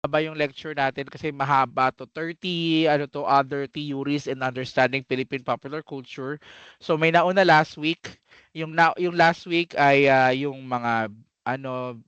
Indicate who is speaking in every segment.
Speaker 1: mahaba yung lecture natin kasi mahaba to 30 other theories in understanding Philippine popular culture. So may nauna last week. Yung last week ay yung mga ano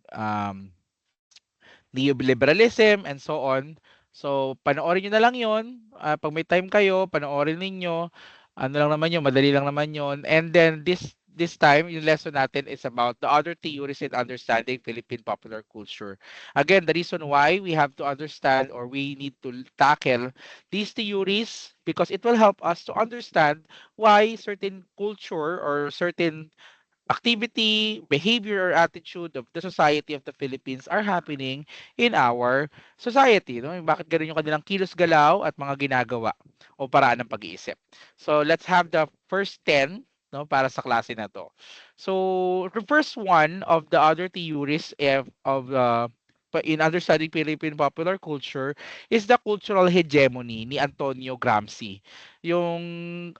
Speaker 1: neoliberalism and so on. So panoorin niyo na lang 'yon. Pag may time kayo, panoorin ninyo. Ano lang naman 'yon, madali lang naman 'yon. And then this time, yung lesson natin is about the other theories in understanding Philippine popular culture. Again, the reason why we have to understand or we need to tackle these theories because it will help us to understand why certain culture or certain activity, behavior, or attitude of the society of the Philippines are happening in our society. No? Bakit ganun yung kanilang kilos galaw at mga ginagawa o paraan ng pag-iisip. So let's have the first 10 no, para sa klase na to. So the first one of the other theories in understanding Philippine popular culture is the cultural hegemony ni Antonio Gramsci. Yung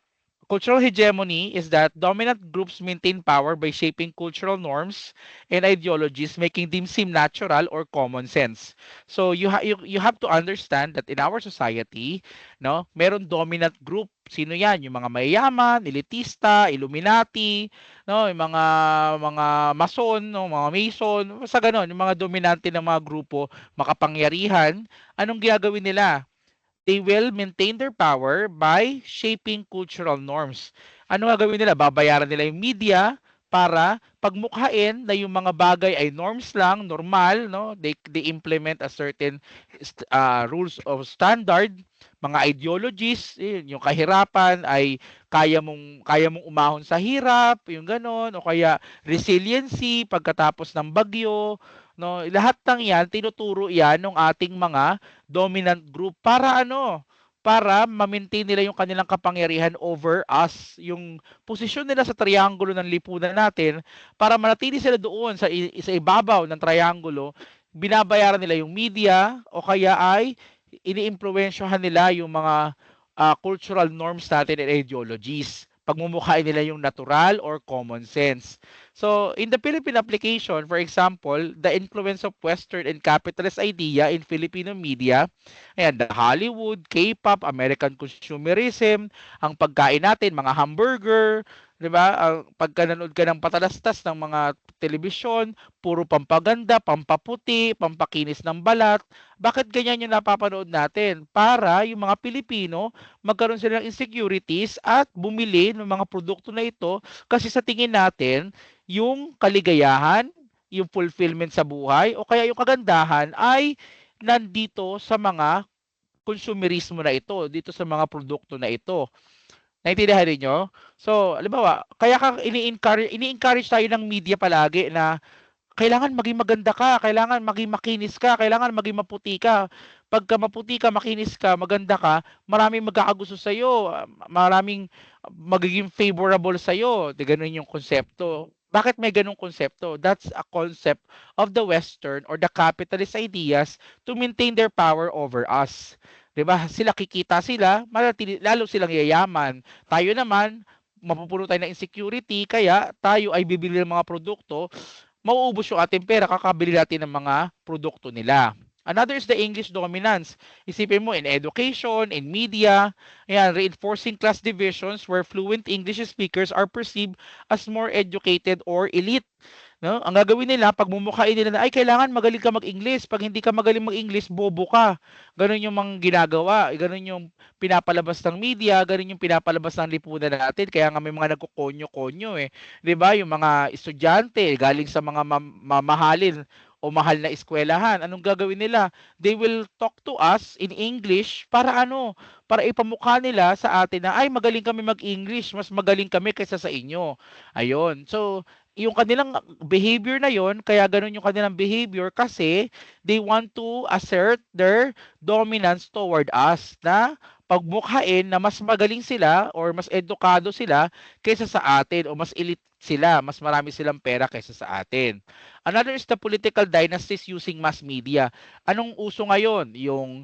Speaker 1: cultural hegemony is that dominant groups maintain power by shaping cultural norms and ideologies, making them seem natural or common sense. So you have to understand that in our society, no, meron dominant group. Sino 'yan? Yung mga mayayaman, elitista, Illuminati, no, yung mga mason, no, mga mason, sa ganon, yung mga dominante ng mga grupo, makapangyarihan, anong gagawin nila? They will maintain their power by shaping cultural norms. Ano gagawin nila? Babayaran nila yung media para pagmukhain na yung mga bagay ay norms lang, normal, no? They implement a certain rules of standard, mga ideologies, yung kahirapan ay kaya mong umahon sa hirap, yung ganon, o kaya resiliency pagkatapos ng bagyo, no? Lahat ng 'yan tinuturo 'yan ng ating mga dominant group para ano, para ma-maintain nila yung kanilang kapangyarihan over us, yung posisyon nila sa triangulo ng lipunan natin, para manatili sila doon sa ibabaw ng triangulo, binabayaran nila yung media o kaya ay iniimpluwensyahan nila yung mga cultural norms natin and ideologies. Pagmumukhain nila yung natural or common sense. So, in the Philippine application, for example, the influence of Western and capitalist idea in Filipino media, ayan, the Hollywood, K-pop, American consumerism, ang pagkain natin, mga hamburger, 'di ba? Ang pagka nanood ka ng patalastas ng mga telebisyon, puro pampaganda, pampaputi, pampakinis ng balat. Bakit ganyan yung napapanood natin? Para yung mga Pilipino magkaroon sila ng insecurities at bumili ng mga produkto na ito kasi sa tingin natin yung kaligayahan, yung fulfillment sa buhay o kaya yung kagandahan ay nandito sa mga konsumerismo na ito, dito sa mga produkto na ito. Naintindihan niyo? So, halimbawa, kaya ini-encourage tayo ng media palagi na kailangan maging maganda ka, kailangan maging makinis ka, kailangan maging maputi ka. Pagka maputi ka, makinis ka, maganda ka, maraming magkakagusto sa iyo, maraming magiging favorable sa iyo. Di ganun yung konsepto. Bakit may ganung konsepto? That's a concept of the Western or the capitalist ideas to maintain their power over us. 'Di ba? Sila kikita sila, lalo silang yayaman. Tayo naman, mapupuno tayo ng insecurity, kaya tayo ay bibili ng mga produkto, mauubos yung ating pera, kakabili natin ng mga produkto nila. Another is the English dominance. Isipin mo, in education, in media, ayan, reinforcing class divisions where fluent English speakers are perceived as more educated or elite. No? Ang gagawin nila, pagmumukhain nila na, ay, kailangan magaling ka mag-English. Pag hindi ka magaling mag-English, bobo ka. Ganun yung mga ginagawa. Ganun yung pinapalabas ng media, ganun yung pinapalabas ng lipunan natin. Kaya nga may mga nagkukonyo-konyo eh. 'Di ba? Yung mga estudyante galing sa mga mamahalin o mahal na eskwelahan. Anong gagawin nila? They will talk to us in English para ano? Para ipamukha nila sa atin na ay magaling kami mag-English, mas magaling kami kaysa sa inyo. Ayun. So, yung kanilang behavior na yon, kaya ganun yung kanilang behavior kasi they want to assert their dominance toward us na pagmukhain na mas magaling sila or mas edukado sila kaysa sa atin o mas elite sila, mas marami silang pera kaysa sa atin. Another is the political dynasties using mass media. Anong uso ngayon? Yung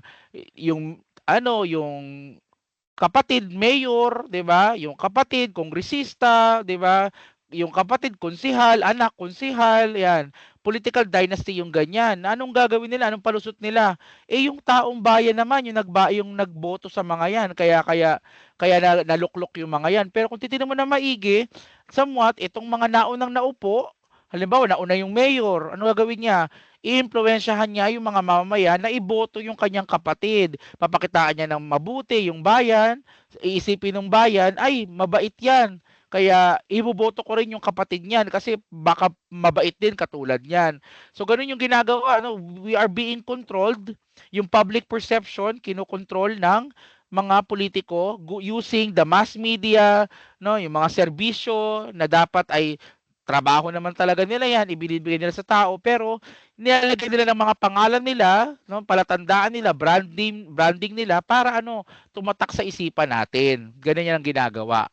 Speaker 1: kapatid mayor, 'di ba? Yung kapatid kongresista, 'di ba? Yung kapatid konsihal, anak konsihal, 'yan. political dynasty yung ganyan. Anong gagawin nila? Anong palusot nila? Eh yung taong bayan naman yung nagboto sa mga yan. Kaya naluklok yung mga yan. Pero kung titingnan mo na maigi, somewhat itong mga naunang naupo, halimbawa nauna yung mayor, ano gagawin niya? Iimpluwensyahan niya yung mga mamamayan na iboto yung kanyang kapatid. Papakitaan niya ng mabuti yung bayan, iisipin ng bayan, ay mabait yan. Kaya iboboto ko rin yung kapatid niyan kasi baka mabait din katulad niyan. So ganun yung ginagawa, no? We are being controlled. Yung public perception kinokontrol ng mga politiko using the mass media, no, yung mga serbisyo na dapat ay trabaho naman talaga nila yan, ibinibigay nila sa tao, pero nilalagay nila ng mga pangalan nila, no, palatandaan nila, branding nila para ano, tumatak sa isipan natin. Ganun yan ang ginagawa.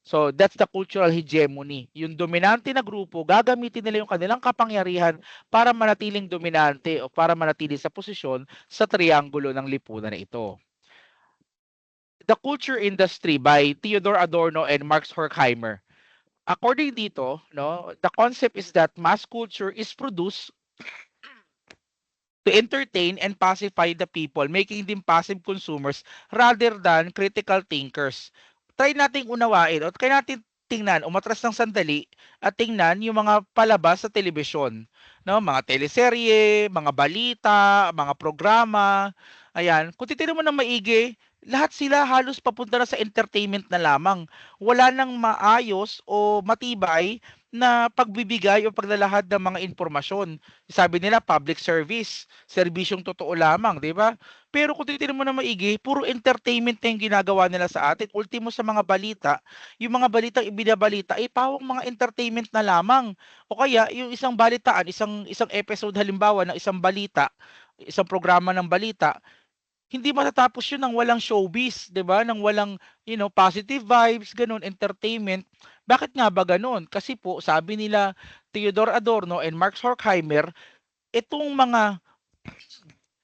Speaker 1: So, that's the cultural hegemony. Yung dominante na grupo, gagamitin nila yung kanilang kapangyarihan para manatiling dominante o para manatili sa posisyon sa trianggulo ng lipunan na ito. The Culture Industry by Theodore Adorno and Marx Horkheimer. According dito, no, the concept is that mass culture is produced to entertain and pacify the people, making them passive consumers rather than critical thinkers. Try nating unawain o try natin tingnan, umatras ng sandali at tingnan yung mga palabas sa telebisyon. No? Mga teleserye, mga balita, mga programa. Ayan, kung titignan mo ng maigi, lahat sila halos papunta na sa entertainment na lamang. Wala nang maayos o matibay na pagbibigay o paglalahad ng mga impormasyon. Sabi nila public service, serbisyong totoo lamang, 'di ba? Pero kung titingnan mo na maigi, puro entertainment na yung ginagawa nila sa atin. Ultimo sa mga balita, yung mga balitang ibinabalita ay pawang mga entertainment na lamang. O kaya yung isang balitaan, isang episode halimbawa ng isang balita, isang programa ng balita, hindi matatapos yun ng walang showbiz, 'di ba? Nang walang, positive vibes, ganun, entertainment. Bakit nga ba ganun? Kasi po, sabi nila Theodore Adorno and Marx Horkheimer, itong mga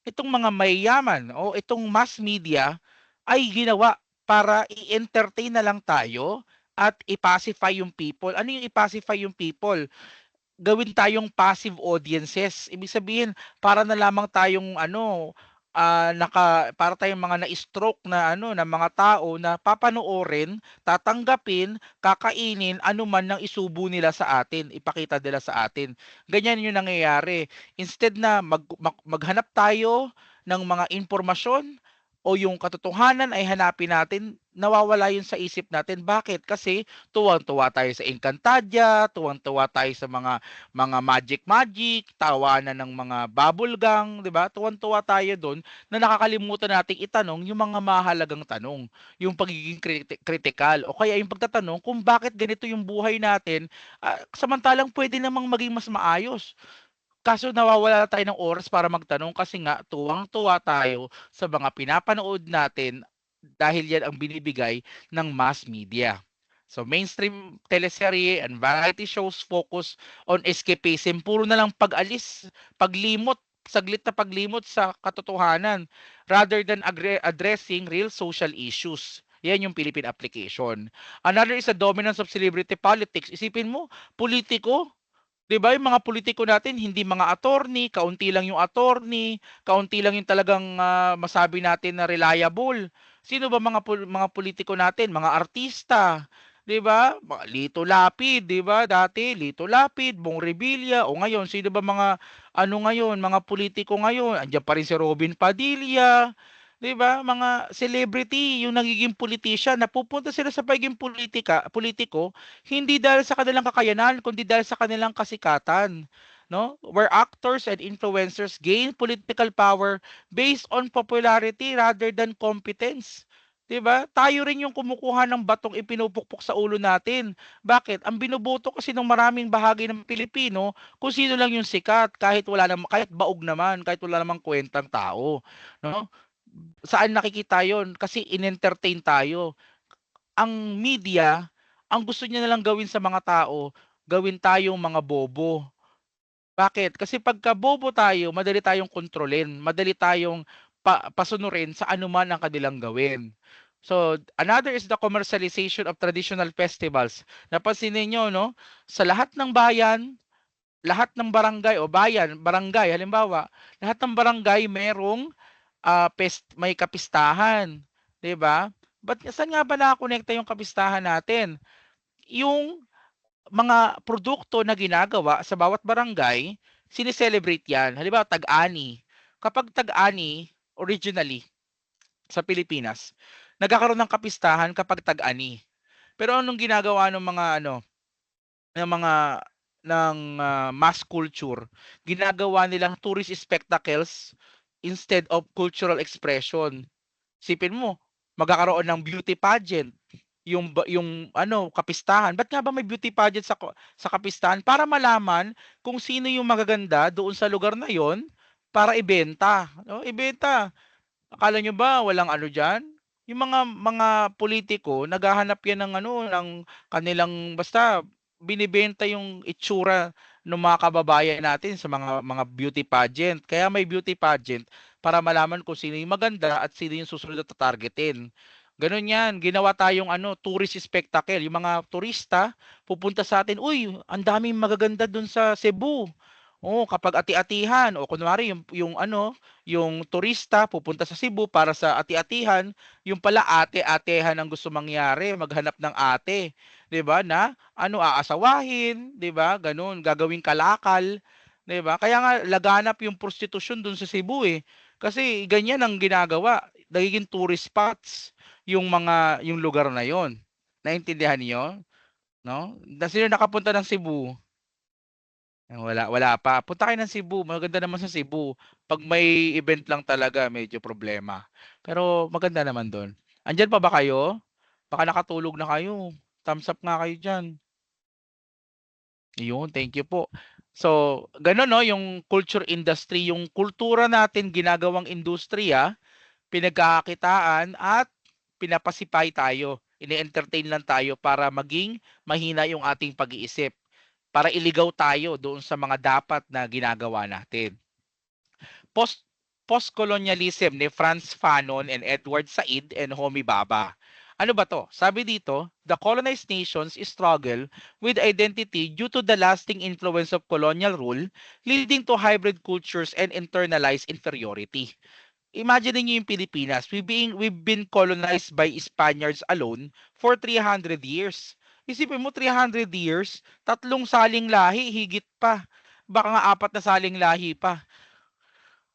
Speaker 1: itong mga mayayaman o itong mass media ay ginawa para i-entertain na lang tayo at i-pacify yung people. Ano yung i-pacify yung people? Gawin tayong passive audiences. Ibig sabihin, para na lamang tayong para tayong mga na-stroke na na mga tao na papanoorin, tatanggapin, kakainin ano man ng isubo nila sa atin, ipakita nila sa atin. Ganyan 'yung nangyayari. Instead na maghanap tayo ng mga impormasyon o yung katotohanan ay hanapin natin, nawawala yun sa isip natin. Bakit? Kasi tuwang-tuwa tayo sa Encantadia, tuwang-tuwa tayo sa mga magic, tawanan ng mga bubble gang, 'di ba? Tuwang-tuwa tayo doon na nakakalimutan nating itanong yung mga mahalagang tanong, yung pagiging critical o kaya yung pagtatanong kung bakit ganito yung buhay natin, samantalang pwede namang maging mas maayos. Kaso nawawala tayo ng oras para magtanong kasi nga tuwang-tuwa tayo sa mga pinapanood natin dahil yan ang binibigay ng mass media. So mainstream teleserye and variety shows focus on escapism, puro na lang pag-alis, paglimot, saglit na paglimot sa katotohanan rather than addressing real social issues. Yan yung Philippine application. Another is the dominance of celebrity politics. Isipin mo, politiko, 'di ba, yung mga politiko natin hindi mga attorney, kaunti lang yung attorney, kaunti lang yung talagang, masabi natin na reliable. Sino ba mga politiko natin? Mga artista, 'di ba? Mga Lito Lapid, 'di ba? Dati Lito Lapid, Bong Revilla, o ngayon sino ba mga ngayon, mga politiko ngayon? Andiyan pa rin si Robin Padilla, 'di ba? Mga celebrity yung nagiging politician, napupunta sila sa pagiging politiko hindi dahil sa kanilang kakayanan kundi dahil sa kanilang kasikatan, no? Where actors and influencers gain political power based on popularity rather than competence. 'Di ba? Tayo rin yung kumukuha ng batong ipinupukpok sa ulo natin. Bakit? Ang binoboto kasi ng maraming bahagi ng Pilipino kung sino lang yung sikat kahit baog naman, kahit wala namang kwentang tao, no? Saan nakikita 'yon? Kasi in-entertain tayo. Ang media, ang gusto niya na lang gawin sa mga tao, gawin tayong mga bobo. Bakit? Kasi pagka bobo tayo, madali tayong kontrolin, madali tayong pasunurin sa anuman ang kanilang gawin. So, another is the commercialization of traditional festivals. Napansin niyo 'no, sa lahat ng bayan lahat ng barangay o bayan, barangay halimbawa, lahat ng barangay merong may kapistahan, 'di ba? Saan nga ba nakakonekta yung kapistahan natin? Yung mga produkto na ginagawa sa bawat barangay, sine-celebrate 'yan. Halimbawa, Tag-Ani. Kapag Tag-Ani, originally sa Pilipinas, nagkakaroon ng kapistahan kapag Tag-Ani. Pero anong ginagawa ng mga ng mga mass culture? Ginagawa nilang tourist spectacles instead of cultural expression. Isipin mo, magkakaroon ng beauty pageant yung kapistahan. Ba't nga ba may beauty pageant sa kapistahan? Para malaman kung sino yung magaganda doon sa lugar na yon para ibenta. No? Ibenta. Akala nyo ba walang ano diyan? Yung mga politiko naghahanap yan ng ng kanilang basta binibenta yung itsura ng mga kababayan natin sa mga beauty pageant. Kaya may beauty pageant para malaman kung sino yung maganda at sino yung susunod na tatargetin. Ganun yan. Ginawa tayong tourist spectacle. Yung mga turista pupunta sa atin, uy, ang daming magaganda dun sa Cebu. Oo, kapag ati-atihan o kunwari yung turista pupunta sa Cebu para sa ati-atihan, yung pala ate-atehan ang gusto mangyari, maghanap ng ate, 'di ba? Na aasawahin, 'di ba? Ganoon, gagawing kalakal, 'di ba? Kaya nga laganap yung prostitusyon dun sa Cebu eh. Kasi ganyan ang ginagawa, nagiging tourist spots yung lugar na yon. Naintindihan niyo, no? Sino nakapunta ng Cebu? Wala pa. Punta kayo ng Cebu, maganda naman sa Cebu. 'Pag may event lang talaga medyo problema. Pero maganda naman dun. Andiyan pa ba kayo? Baka nakatulog na kayo. Thumbs up nga kayo diyan. Iyon, thank you po. So, gano'n 'no, yung culture industry, yung kultura natin ginagawang industriya, pinagkakakitaan at pinapasipay tayo. Ine-entertain lang tayo para maging mahina yung ating pag-iisip. Para iligaw tayo doon sa mga dapat na ginagawa natin. Post Postcolonialism ni Franz Fanon and Edward Said and Homi Bhabha. Ano ba to? Sabi dito, the colonized nations struggle with identity due to the lasting influence of colonial rule, leading to hybrid cultures and internalized inferiority. Imagine niyo yung Pilipinas. We've been colonized by Spaniards alone for 300 years. Isipin mo 300 years, tatlong saling lahi, higit pa. Baka nga apat na saling lahi pa.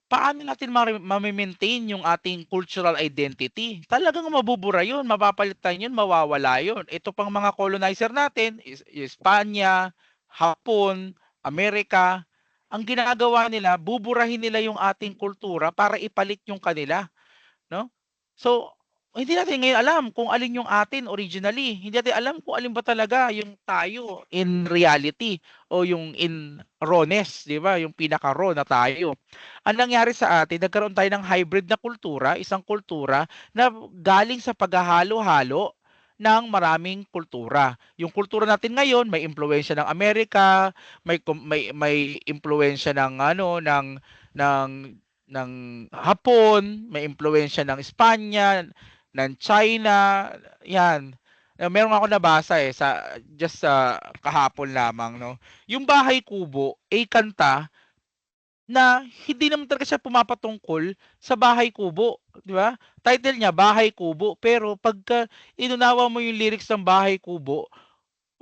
Speaker 1: Paano natin ma-maintain yung ating cultural identity? Talagang mabubura yun, mapapalitan yun, mawawala yun. Ito pang mga colonizer natin, Espanya, Hapon, Amerika, ang ginagawa nila, buburahin nila yung ating kultura para ipalit yung kanila, no? So, hindi natin ngayon alam kung alin yung atin originally. Hindi natin alam kung alin ba talaga yung tayo in reality o yung in rawness, di ba? Yung pinaka-raw na tayo. Ang nangyari sa atin, nagkaroon tayo ng hybrid na kultura, isang kultura na galing sa paghahalo-halo ng maraming kultura. Yung kultura natin ngayon may impluwensya ng Amerika, may impluwensya ng ng ng Hapon, may impluwensya ng Espanya, ng China, 'yan. Meron ako nabasa sa just sa kahapon lamang, no. Yung Bahay Kubo ay kanta na hindi naman talaga siya pumapatungkol sa Bahay Kubo, 'di ba? Title niya Bahay Kubo, pero pagka inunawa mo yung lyrics ng Bahay Kubo,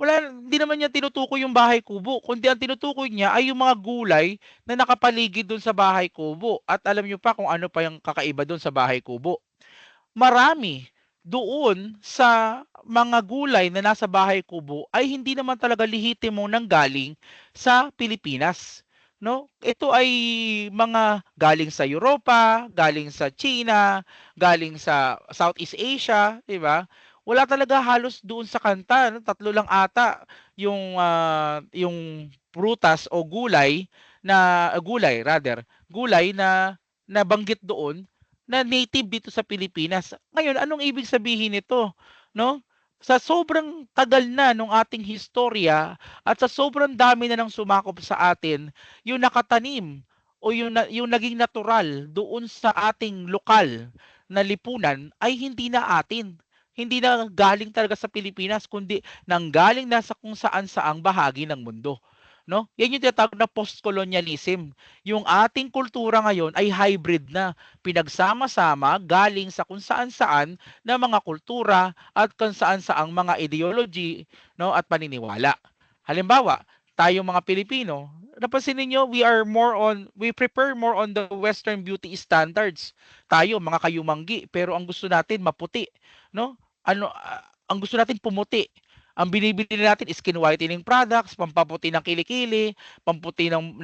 Speaker 1: hindi naman niya tinutukoy yung Bahay Kubo, kundi ang tinutukoy niya ay yung mga gulay na nakapaligid dun sa Bahay Kubo. At alam niyo pa kung ano pa yung kakaiba dun sa Bahay Kubo? Marami doon sa mga gulay na nasa Bahay Kubo ay hindi naman talaga lehitimo nanggaling sa Pilipinas, 'no? Ito ay mga galing sa Europa, galing sa China, galing sa Southeast Asia, 'di ba? Wala talaga halos doon sa kanta, 'no? Tatlo lang ata yung prutas o gulay rather, gulay na nabanggit doon na native dito sa Pilipinas. Ngayon, anong ibig sabihin nito, no? Sa sobrang tagal na nung ating historya at sa sobrang dami na ng sumakop sa atin, yung nakatanim o yung naging natural doon sa ating lokal na lipunan ay hindi na atin. Hindi na galing talaga sa Pilipinas kundi nanggaling na sa kung saan-saang bahagi ng mundo. no? Yan yung tinatawag na post-colonialism. Yung ating kultura ngayon ay hybrid na, pinagsama-sama galing sa kung saan-saan na mga kultura at kung saan-saang mga ideology, no, at paniniwala. Halimbawa, tayong mga Pilipino, napansin niyo we prepare more on the western beauty standards. Tayo mga kayumanggi, pero ang gusto natin maputi, no? Ang gusto natin pumuti. Ang binibili natin skin whitening products, pampaputi ng kilikili, pamputi ng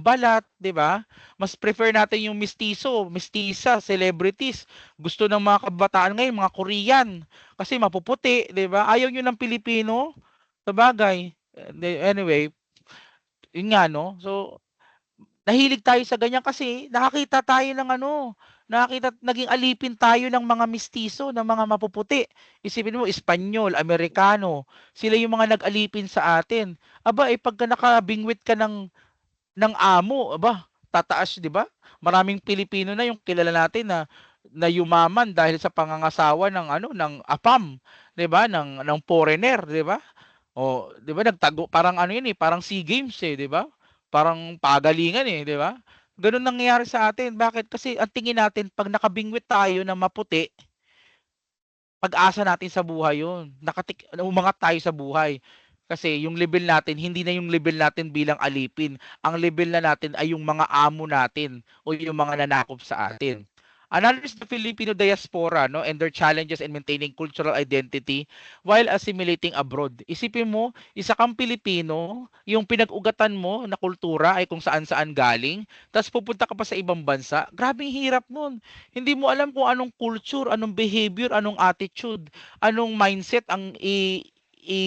Speaker 1: balat, 'di ba? Mas prefer natin yung mestizo, mestiza, celebrities. Gusto ng mga kabataan ngayon, mga Korean, kasi mapuputi, 'di ba? Ayaw niyo ng Pilipino. Sabagay. Anyway, yun nga, no? So, nahilig tayo sa ganyan kasi nakakita tayo ng naging alipin tayo ng mga mestizo, ng mga mapuputi. Isipin mo, Espanyol, Amerikano, sila yung mga nag-alipin sa atin. Aba, pagka nakabingwit ka ng amo, aba, tataas, 'di ba? Maraming Pilipino na yung kilala natin na yumaman dahil sa pangangasawa ng APAM, 'di ba? Ng foreigner, 'di ba? O, 'di ba nagtago parang parang SEA Games, 'di ba? Parang pagalingan, 'di ba? Gano'n nangyayari sa atin. Bakit? Kasi ang tingin natin 'pag nakabingwit tayo na maputi, pag-asa natin sa buhay 'yun. Umangat tayo sa buhay. Kasi yung level natin, hindi na yung level natin bilang alipin. Ang level na natin ay yung mga amo natin o yung mga nanakop sa atin. Analyze the Filipino diaspora, no, and their challenges in maintaining cultural identity while assimilating abroad. Isipin mo, isa kang Pilipino, yung pinag-ugatan mo na kultura ay kung saan-saan galing, tapos pupunta ka pa sa ibang bansa, grabing hirap nun. Hindi mo alam kung anong culture, anong behavior, anong attitude, anong mindset ang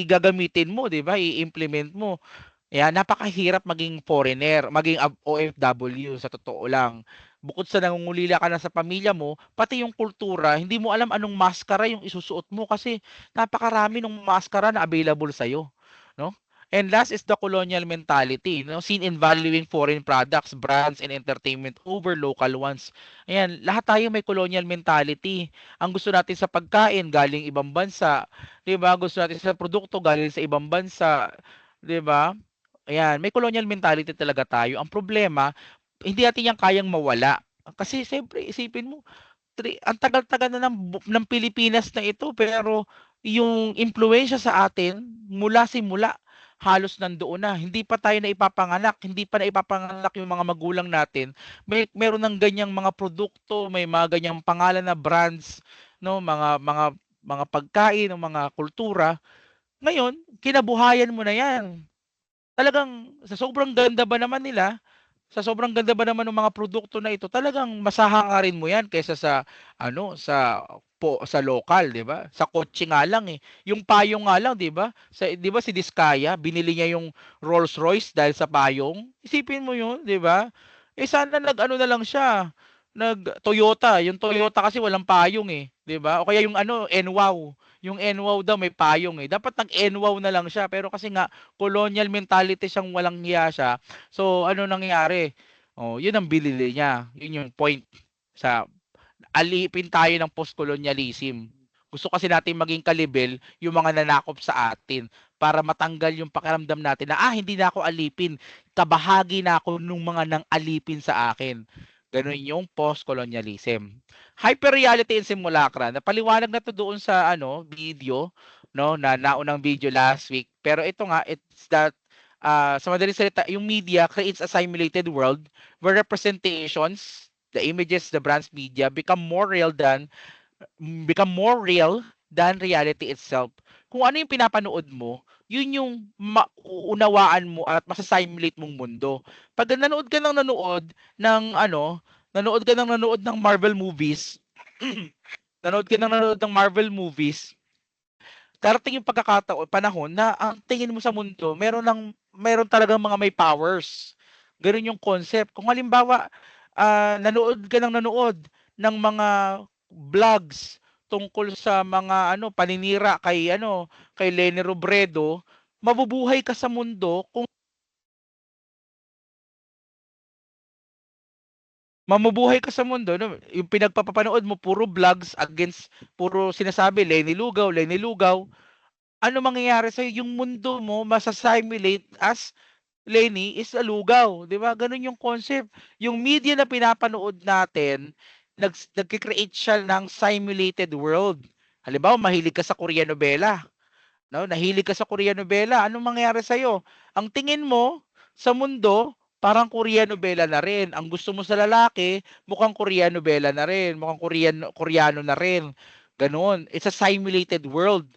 Speaker 1: gagamitin mo, 'di ba? I-implement mo. Kaya napakahirap maging foreigner, maging OFW sa totoo lang. Bukod sa nangungulila ka na sa pamilya mo, pati yung kultura, hindi mo alam anong maskara yung isusuot mo kasi napakarami ng maskara na available sa iyo, no? And last is the colonial mentality, no? Seen in valuing foreign products, brands, and entertainment over local ones. Ayan, lahat tayo may colonial mentality. Ang gusto natin sa pagkain galing ibang bansa, 'di ba? Gusto natin sa produkto galing sa ibang bansa, 'di ba? Ayan, may colonial mentality talaga tayo. Ang problema, hindi natin yan kayang mawala. Kasi siyempre, isipin mo, ang tagal-tagal na ng Pilipinas na ito, pero yung impluwensya sa atin, mula simula, halos nandoon na. Hindi pa tayo na ipapanganak, hindi pa na ipapanganak yung mga magulang natin. Meron ng ganyang mga produkto, may mga ganyang pangalan na brands, no, mga pagkain, mga kultura. Ngayon, kinabuhayan mo na yan. Talagang sa sobrang ganda ba naman ng mga produkto na ito, talagang masahangarin mo 'yan kaysa sa lokal, 'di ba? Sa kotse nga lang yung payong nga lang, 'di ba? 'Di ba si Diskaya, binili niya yung Rolls Royce dahil sa payong. Isipin mo 'yun, 'di ba? Sana nag-ano na lang siya, nag-Toyota. Yung Toyota kasi walang payong 'di ba? O kaya yung NWOW. Yung NWOW daw may payong Dapat nag-NWOW na lang siya. Pero kasi nga colonial mentality siyang walang hiya siya. So ano nangyari? Oh, yun ang binili niya. Yun yung point sa alipin tayo ng post-colonialism. Gusto kasi natin maging kalibel yung mga nanakop sa atin para matanggal yung pakiramdam natin na hindi na ako alipin, kabahagi na ako nung mga nang alipin sa akin. Ganun yung post-colonialism. Hyper-reality and simulacra. Napaliwanag na to doon sa video, no, na naunang video last week. Pero ito nga, it's that sa madaling salita, yung media creates a simulated world where representations, the images, the brand's media become more real than reality itself. Kung ano yung pinapanood mo, yun yung mauunawaan mo at masasimulate mong mundo. Pag nanood ng Marvel movies, nanood ng Marvel movies, darating yung panahon na ang tingin mo sa mundo, meron talagang mga may powers. Ganun yung concept. Kung halimbawa, nanood ng mga vlogs tungkol sa mga paninira kay Leni Robredo, mabubuhay ka sa mundo kung mamubuhay ka sa mundo, no? Yung pinagpapanood mo puro vlogs against, puro sinasabi Leni Lugaw, Leni Lugaw. ano mangyayari sa'yo, yung mundo mo masa-simulate as Lenny is a lugaw, 'di ba? Gano'n yung concept. Yung media na pinapanood natin, nagke-create siya ng simulated world. Halimbawa, mahilig ka sa Korean novela, no? Nahilig ka sa Korean novela, anong mangyayari sa'yo? Ang tingin mo sa mundo, parang Korean novela na rin. Ang gusto mo sa lalaki, mukhang Korean novela na rin, mukhang Koreano na rin. Gano'n. It's a simulated world.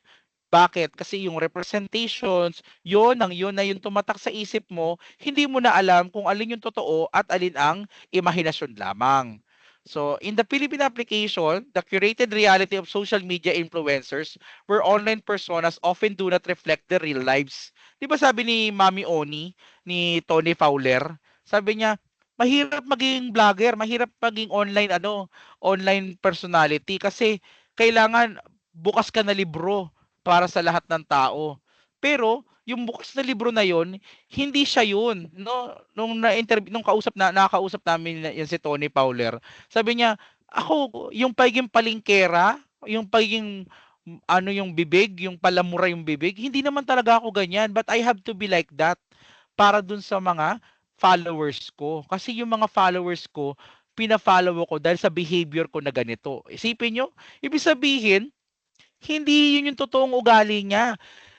Speaker 1: Bakit? Kasi yung representations, yun na yung tumatak sa isip mo, hindi mo na alam kung alin yung totoo at alin ang imahinasyon lamang. So, in the Philippine application, the curated reality of social media influencers where online personas often do not reflect their real lives. Di ba sabi ni Mami Oni, ni Tony Fowler, sabi niya, mahirap maging vlogger, mahirap maging online personality kasi kailangan bukas ka na libro para sa lahat ng tao. Pero yung bukas na libro na yon, hindi siya yun, no? Nung nakakausap namin yan si Tony Fowler, sabi niya, ako yung pagiging palingkera, yung pagiging yung bibig, yung palamura yung bibig, hindi naman talaga ako ganyan, but I have to be like that para dun sa mga followers ko. Kasi yung mga followers ko, pina-follow ko dahil sa behavior ko na ganito. Isipin nyo, ibig sabihin, hindi yun yung totoong ugali niya.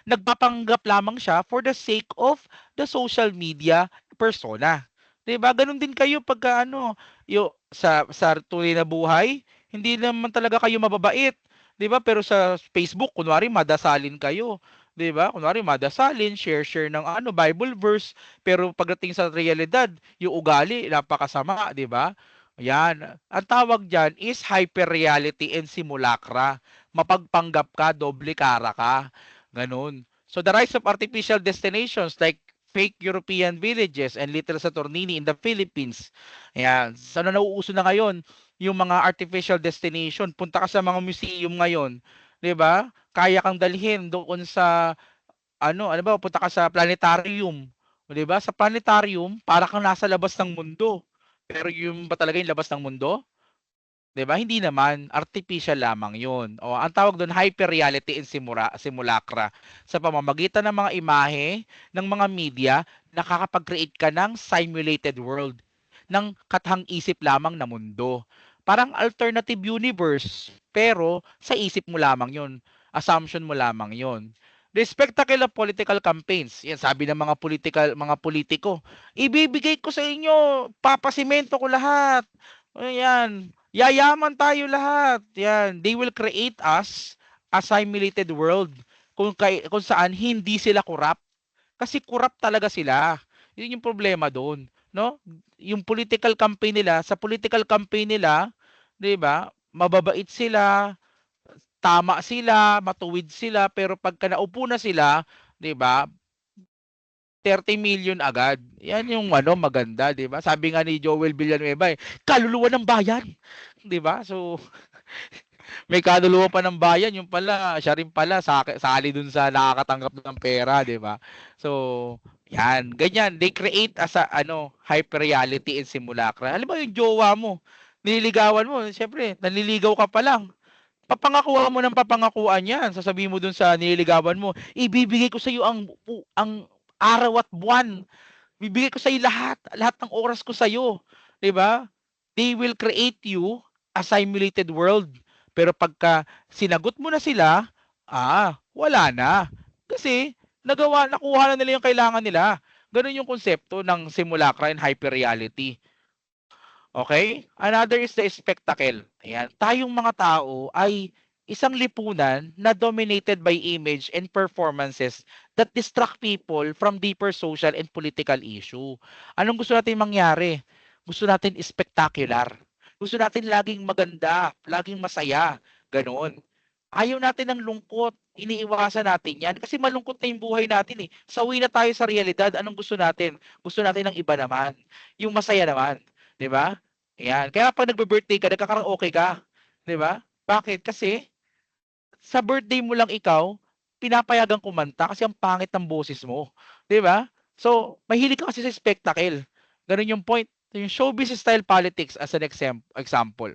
Speaker 1: Nagpapanggap lamang siya for the sake of the social media persona. 'Di ba? Ganun din kayo pagka sa tunay na buhay, hindi naman talaga kayo mababait. 'Di ba? Pero sa Facebook, kunwari madasalin kayo. 'Di ba? Kunwari madasalin, share ng Bible verse, pero pagdating sa realidad, yung ugali napakasama, 'di ba? Yan. Ang tawag diyan is hyperreality and simulacra. Mapagpanggap ka, doble kara ka. Ganun. So the rise of artificial destinations like fake European villages and Little Saturnini in the Philippines. Ayan. Sana nauuso na ngayon yung mga artificial destination. Punta ka sa mga museum ngayon. 'Di ba? Kaya kang dalhin doon sa ano ba, punta ka sa planetarium. 'Di ba? Sa planetarium, para kang nasa labas ng mundo. Pero yung ba talaga yung labas ng mundo? 'Di ba? Hindi naman, artificial lamang 'yun. O ang tawag doon hyperreality and simulacra. Sa pamamagitan ng mga imahe ng mga media, nakakapag-create ka ng simulated world, ng kathang-isip lamang na mundo. Parang alternative universe, pero sa isip mo lamang 'yun. Assumption mo lamang 'yun. The spectacle of political campaigns. Yan sabi ng mga politiko. Ibibigay ko sa inyo, papasimento ko lahat. Ayan, yayaman tayo lahat. Yan, they will create us a simulated world kung saan hindi sila corrupt. Kasi corrupt talaga sila. Yun yung problema doon, no? Yung political campaign nila, sa political campaign nila, 'di ba? Mababait sila, tama sila, matuwid sila, pero pagka naupo na sila, 'di ba? 30 million agad. Yan yung maganda, 'di ba? Sabi nga ni Joel Villanueva, kaluluwa ng bayan, 'di ba? So may kaluluwa pa ng bayan, yung pala, siya rin pala sali dun sa nakakatanggap ng pera, 'di ba? So, yan, ganyan, they create as a hyper reality and simulacra. Alam mo yung jowa mo, nililigawan mo, siyempre, nanliligaw ka pa lang. Papangakuan mo ng papangakuan yan. Sasabihin mo dun sa nililigawan mo, ibibigay ko sa iyo ang araw at buwan. Bibigay ko sa iyo lahat ng oras ko sa iyo, 'di ba? They will create you a simulated world. Pero pagka sinagot mo na sila, wala na. Kasi nakuha na nila yung kailangan nila. Ganun yung konsepto ng simulacra and hyperreality. Okay? Another is the spectacle. Ayan. Tayong mga tao ay isang lipunan na dominated by image and performances that distract people from deeper social and political issue. Anong gusto natin mangyari? Gusto natin spectacular. Gusto natin laging maganda, laging masaya. Ganon. Ayaw natin ng lungkot. Iniiwasan natin yan. Kasi malungkot na yung buhay natin eh. Sawi na tayo sa realidad. Anong gusto natin? Gusto natin ng iba naman. Yung masaya naman. 'Di ba? Ayan. Kaya pag nagbe-birthday ka, nagkakaraoke ka. 'Di ba? Bakit? Kasi sa birthday mo lang ikaw, pinapayagan kumanta kasi ang pangit ng boses mo. 'Di ba? So, mahilig ka kasi sa spectacle. Ganun yung point. Yung showbiz style politics as an example,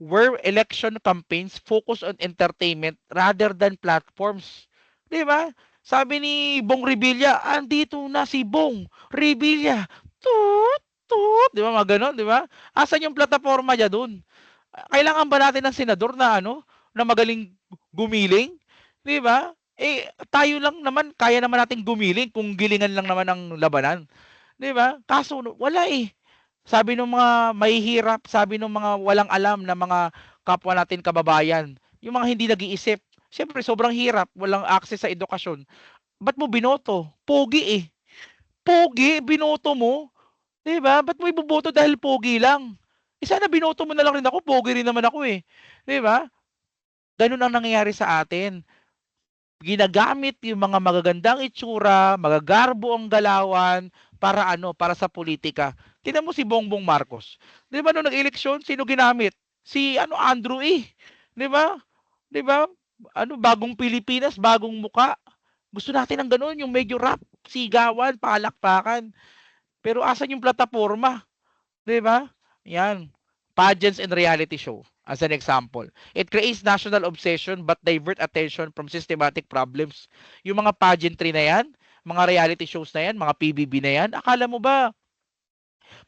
Speaker 1: where election campaigns focus on entertainment rather than platforms. 'Di ba? Sabi ni Bong Revilla, "Andito na si Bong Revilla, toot, toot." 'Di ba mga gano'n, 'di ba? Asan yung plataporma niya dun? Kailangan ba natin ng senador na ano, na magaling gumiling, 'di ba? Eh, tayo lang naman kaya naman nating gumiling kung gilingan lang naman ang labanan, 'di ba? Kaso wala eh. Sabi ng mga mahihirap, sabi ng mga walang alam na mga kapwa natin kababayan, yung mga hindi nag-iisip. Siyempre sobrang hirap, walang access sa edukasyon. Ba't mo binoto? Pogi eh. Pogi, binoto mo. 'Di ba? Ba't mo iboboto dahil pogi lang? Eh sana binoto mo na lang rin ako, pogi rin naman ako eh. 'Di ba? Ganun ang nangyayari sa atin. Ginagamit yung mga magagandang itsura, magagarbo ang galawan para ano, para sa politika. Tingnan mo si Bongbong Marcos. 'Di ba nung nag-eleksyon, sino ginamit? Si ano, Andrew E. 'Di ba? 'Di ba? Ano, bagong Pilipinas, bagong muka. Gusto natin ng gano'n, yung medyo rap, sigawan, palakpakan. Pero asan yung plataporma? 'Di ba? Yan. Pageants and reality show as an example. It creates national obsession but divert attention from systematic problems. Yung mga pageantry na yan, mga reality shows na yan, mga PBB na yan, akala mo ba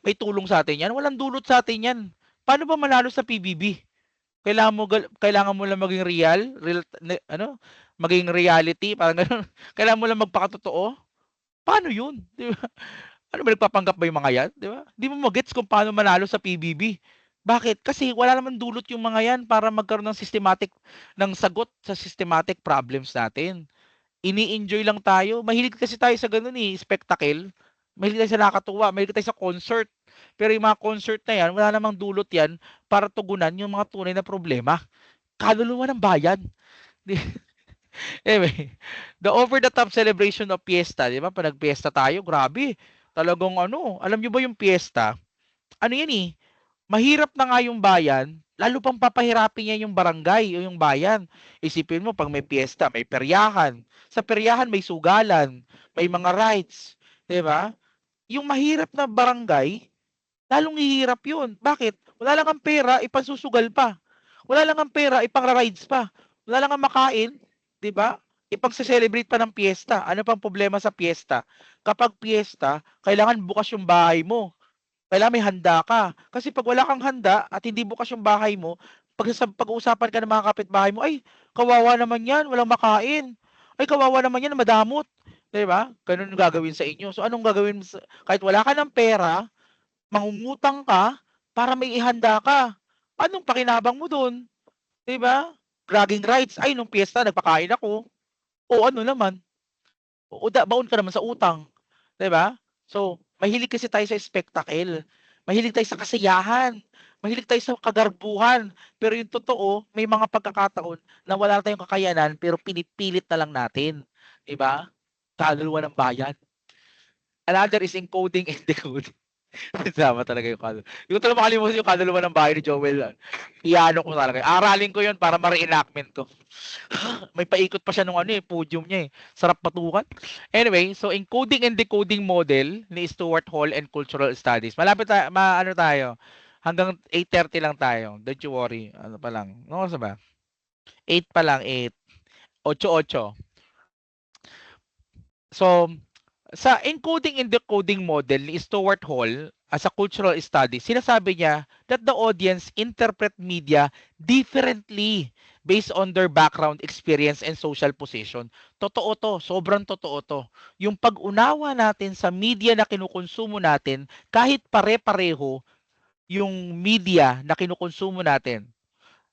Speaker 1: may tulong sa atin yan? Walang dulot sa atin yan. Paano ba manalo sa PBB? Kailangan mo lang maging ano, maging reality, parang gano'n. Kailangan mo lang magpakatotoo. Paano 'yun? 'Di ba? Ano ba, nagpapanggap ba yung mga yan, 'di ba? Di mo magets kung paano manalo sa PBB. Bakit? Kasi wala naman dulot yung mga yan para magkaroon ng sagot sa systematic problems natin. Ini-enjoy lang tayo. Mahilig kasi tayo sa ganun eh, spectacle. Mahilig tayo sa nakakatuwa, mahilig tayo sa concert. Pero yung mga concert na yan, wala namang dulot yan para tugunan yung mga tunay na problema. Kaluluwa ng bayan. Anyway, the over-the-top celebration of fiesta, di ba? Pag nag-fiesta tayo, grabe. Talagang ano, alam nyo ba yung fiesta? Ano yan eh, mahirap na nga yung bayan, lalo pang papahirapin niya yung barangay o yung bayan. Isipin mo, pag may fiesta, may peryahan. Sa peryahan, may sugalan, may mga rights. Di ba? Yung mahirap na barangay, lalong hihirap yun. Bakit? Wala lang ang pera, ipansusugal pa. Wala lang ang pera, ipang-rides pa. Wala lang ang makain, 'di ba? Ipagse-celebrate pa ng piyesta. Ano pang problema sa piyesta? Kapag piyesta, kailangan bukas yung bahay mo. Kailangan may handa ka. Kasi pag wala kang handa at hindi bukas yung bahay mo, pag-uusapan ka ng mga kapitbahay mo, ay, kawawa naman yan, walang makain. Ay, kawawa naman yan, madamot. 'Di ba? Ganun yung gagawin sa inyo. So, anong gagawin mo kahit wala ka ng pera, mangungutang ka para may ihanda ka. Anong pakinabang mo dun? 'Di ba? Bragging rights, "Ay nung piyesta nagpakain ako." O ano naman, o baon ka naman sa utang, 'di ba? So, mahilig kasi tayo sa spectacle, mahilig tayo sa kasiyahan, mahilig tayo sa kagarbuhan, pero yung totoo may mga pagkakataon na wala tayong kakayanan pero pinipilit na lang natin, 'di ba? Kaluluwa ng bayan. Another is encoding and decoding. Tama talaga yung kaluluwa. Hindi ko talaga makalimutan yung kaluluwa ng bahay ni Joel. Iano ko talaga. Aralin ko yun para ma-reenactment ko. May paikot pa siya nung ano eh, podium niya eh. Sarap patukan. Anyway, so encoding and decoding model ni Stuart Hall and Cultural Studies. Malapit tayo, ano tayo. Hanggang 8:30 lang tayo. Don't you worry. Ano pa lang. Ano oras na ba? 8 pa lang, 8. 8-8. So, sa encoding and decoding model ni Stuart Hall as a cultural study, sinasabi niya that the audience interpret media differently based on their background, experience, and social position. Totoo to, sobrang totoo to. Yung pag-unawa natin sa media na kinukonsumo natin, kahit pare-pareho yung media na kinukonsumo natin,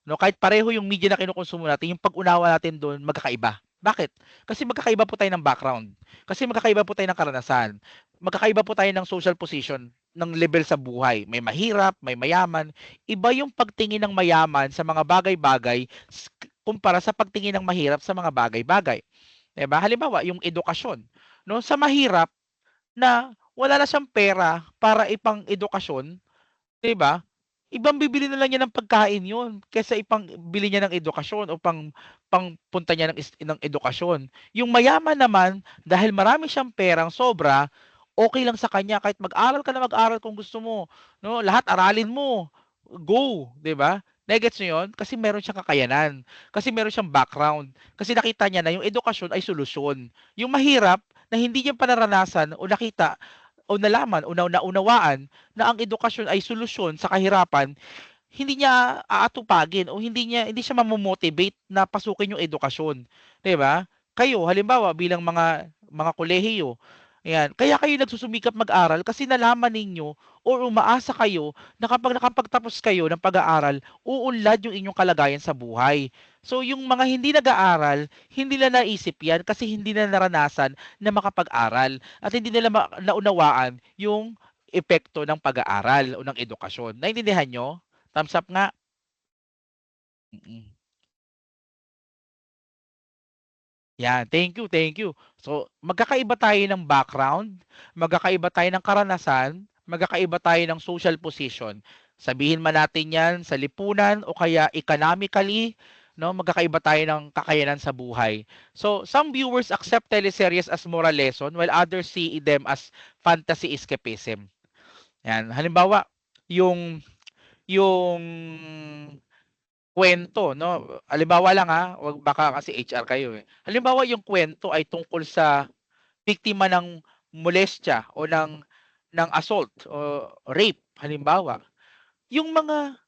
Speaker 1: no, kahit pareho yung media na kinukonsumo natin, yung pag-unawa natin doon magkakaiba. Bakit? Kasi magkakaiba po tayo ng background. Kasi magkakaiba po tayo ng karanasan. Magkakaiba po tayo ng social position, ng level sa buhay. May mahirap, may mayaman. Iba yung pagtingin ng mayaman sa mga bagay-bagay kumpara sa pagtingin ng mahirap sa mga bagay-bagay. Diba? Halimbawa, yung edukasyon. No? Sa mahirap na wala na siyang pera para ipang edukasyon, 'di ba? Ibang bibili na lang niya ng pagkain 'yun kaysa ipang bili niya ng edukasyon o pangpunta niya ng edukasyon. Yung mayaman naman dahil marami siyang perang sobra, okey lang sa kanya kahit mag-aral ka na mag-aral kung gusto mo, 'no? Lahat aralin mo, go, 'di ba? Nagets niyo 'yun? Kasi meron siyang kakayanan, kasi meron siyang background, kasi nakita niya na yung edukasyon ay solusyon. Yung mahirap na hindi niya pa naranasan o nakita o nalaman o naunawaan na ang edukasyon ay solusyon sa kahirapan, hindi niya aatupagin o hindi siya mamo-motivate na pasukin yung edukasyon, 'di ba? Kayo halimbawa bilang mga kolehiyo, ayan, kaya kayo nagsusumikap mag-aral kasi nalaman ninyo or umaasa kayo na kapag nakapagtapos kayo ng pag-aaral, uunlad yung inyong kalagayan sa buhay. So yung mga hindi nag-aaral, hindi nila naisip 'yan kasi hindi nila naranasan na makapag-aral at hindi nila naunawaan yung epekto ng pag-aaral o ng edukasyon. Naintindihan niyo? Thumbs up nga. Mm. Yan, thank you, thank you. So, magkakaiba tayo ng background, magkakaiba tayo ng karanasan, magkakaiba tayo ng social position. Sabihin man natin 'yan sa lipunan o kaya economically, no, magkakaiba tayo ng kakayanan sa buhay. So, some viewers accept teleseries as moral lesson while others see them as fantasy escapism. Yan, halimbawa, yung yung kwento 'no, halimbawa lang, wag baka kasi HR kayo, eh. Halimbawa yung kwento ay tungkol sa biktima ng molestya o ng assault o rape halimbawa. Yung mga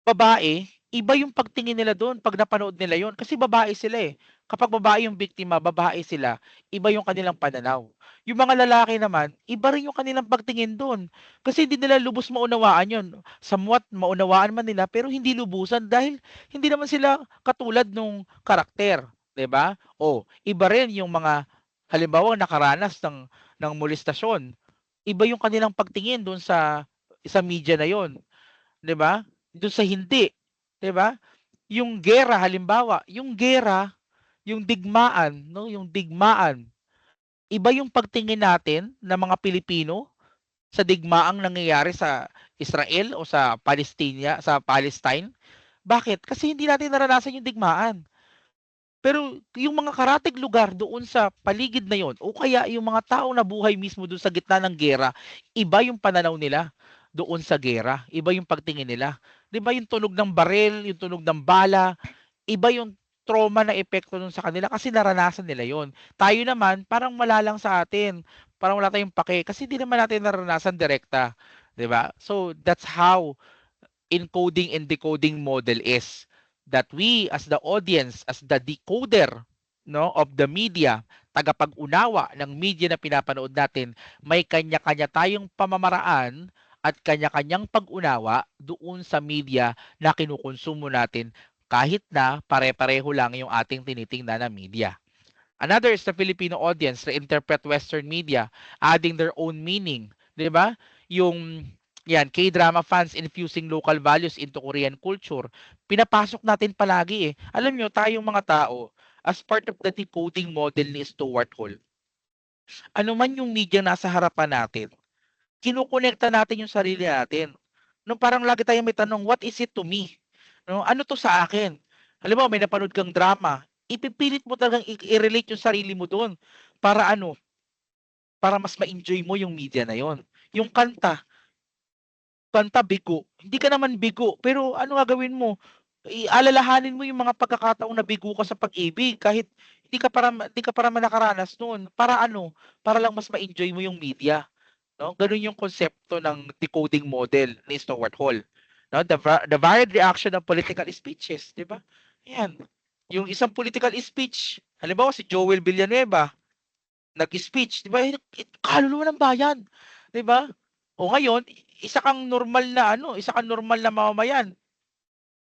Speaker 1: babae, iba yung pagtingin nila dun 'pag napanood nila yun kasi babae sila, eh. Kapag babae yung biktima, babae sila, iba yung kanilang pananaw. Yung mga lalaki naman, iba rin yung kanilang pagtingin dun kasi hindi nila lubos maunawaan yun. Somewhat maunawaan man nila pero hindi lubusan dahil hindi naman sila katulad nung karakter, 'di ba? O iba rin yung mga halimbawa nakaranas ng molestasyon, iba yung kanilang pagtingin dun sa media na yon. 'Di ba? Do'n sa hindi, 'di ba? Yung giyera halimbawa, yung giyera, yung digmaan 'no, yung digmaan, iba yung pagtingin natin ng mga Pilipino sa digmaang nangyayari sa Israel o sa Palestine. Bakit? Kasi hindi natin naranasan yung digmaan. Pero yung mga karatig lugar doon sa paligid na yon o kaya yung mga taong nabuhay mismo doon sa gitna ng giyera, iba yung pananaw nila doon sa giyera, iba yung pagtingin nila. 'Di ba yung tunog ng baril, yung tunog ng bala, iba yung trauma na epekto nun sa kanila kasi naranasan nila yon. Tayo naman parang wala lang sa atin, parang wala tayong pake kasi hindi naman natin naranasan direkta, 'di ba? So that's how encoding and decoding model is that we as the audience, as the decoder no of the media, tagapag-unawa ng media na pinapanood natin, may kanya-kanya tayong pamamaraan at kanya-kanyang pag-unawa doon sa media na kinukonsumo natin kahit na pare-pareho lang yung ating tinitingnan na media. Another is the Filipino audience reinterpret Western media, adding their own meaning. 'Di ba? Yung yan, K-drama fans infusing local values into Korean culture. Pinapasok natin palagi eh. Alam nyo, tayong mga tao, as part of the decoding model ni Stuart Hall, ano man yung media nasa harapan natin, kinukonekta natin yung sarili natin. No, parang lagi tayong may tanong, what is it to me? No, ano to sa akin? Halimbawa, may napanood kang drama, ipipilit mo talagang i-relate yung sarili mo doon para ano, para mas ma-enjoy mo yung media na yon. Yung kanta, kanta bigo. Hindi ka naman bigo, pero ano gagawin mo? Alalahanin mo yung mga pagkakataong nabigo ka sa pag-ibig kahit hindi ka pa naman nakaranas noon. Para ano? Para lang mas ma-enjoy mo yung media. No? Ganun yung konsepto ng decoding model ni Stuart Hall. No? The varied reaction of political speeches, di ba? Yan. Yung isang political speech, halimbawa si Joel Villanueva, nag-speech, di ba? Kaluluwa ng bayan, di ba? O ngayon, isa kang normal na mamamayan.